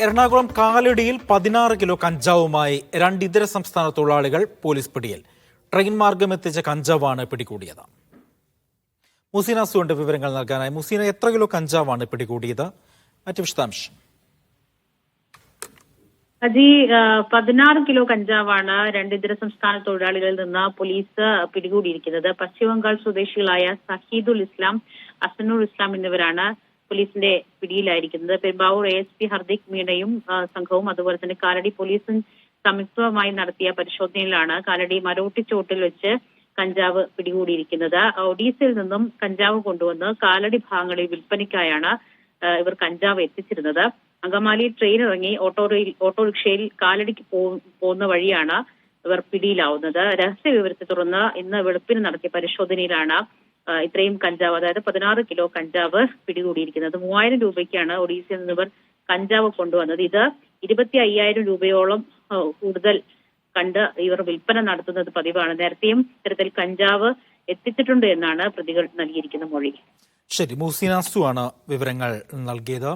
Ernakulam കാലടിയിൽ 16 kilo കഞ്ചാവുമായി 2 ഇതര സംസ്ഥാന തൊഴിലാളികൾ പോലീസ് പിടിയിൽ. ട്രെയിൻ മാർഗം എത്തിച്ച കഞ്ചാവാണ് പിടികൂടിയത്. മുസീന സുണ്ട് വിവരങ്ങൾ നൽകാനായി. മുസീന, എത്ര കിലോ കഞ്ചാവാണ് പിടികൂടിയത്? മറ്റു വിശദാംശം. അജി, 16 കിലോ കഞ്ചാവാണ് 2 ഇതര സംസ്ഥാന തൊഴിലാളികളിൽ നിന്ന് പോലീസ് പിടികൂടിയിരിക്കുന്നത്. പശ്ചിമബംഗാൾ സ്വദേശികളായ സഹീദുൽ ഇസ്ലാം, അസനുർ ഇസ്ലാം എന്നിവരാണ് പോലീസിന്റെ പിടിയിലായിരിക്കുന്നത്. പെരുമ്പാവൂർ ASP ഹർദിക് മീണയും സംഘവും അതുപോലെ തന്നെ കാലടി പോലീസും സംയുക്തമായി നടത്തിയ പരിശോധനയിലാണ് കാലടി മരോട്ടിച്ചോട്ടിൽ വെച്ച് കഞ്ചാവ് പിടികൂടിയിരിക്കുന്നത്. ഒഡീസയിൽ നിന്നും കഞ്ചാവ് കൊണ്ടുവന്ന് കാലടി ഭാഗങ്ങളിൽ വിൽപ്പനയ്ക്കായാണ് ഇവർ കഞ്ചാവ് എത്തിച്ചിരുന്നത്. അങ്കമാലി ട്രെയിൻ ഇറങ്ങി ഓട്ടോറിക്ഷയിൽ കാലടിക്ക് പോകുന്ന വഴിയാണ് ഇവർ പിടിയിലാവുന്നത്. രഹസ്യ വിവരത്തെ തുടർന്ന് ഇന്ന് വെളുപ്പിന് നടത്തിയ പരിശോധനയിലാണ് ഇത്രയും കഞ്ചാവ്, അതായത് 16 കിലോ കഞ്ചാവ് പിടികൂടിയിരിക്കുന്നത്. 3000 രൂപയ്ക്കാണ് ഒഡീസയിൽ നിന്ന് ഇവർ കഞ്ചാവ് കൊണ്ടുവന്നത്. ഇത് 25,000 രൂപയോളം കൂടുതൽ കണ്ട് ഇവർ വിൽപ്പന നടത്തുന്നത് പതിവാണ്. നേരത്തെയും ഇത്തരത്തിൽ കഞ്ചാവ് എത്തിച്ചിട്ടുണ്ട് എന്നാണ് പ്രതികൾ നൽകിയിരിക്കുന്ന മൊഴി. ശരി, മുസീന സു ആണ് വിവരങ്ങൾ നൽകിയത്.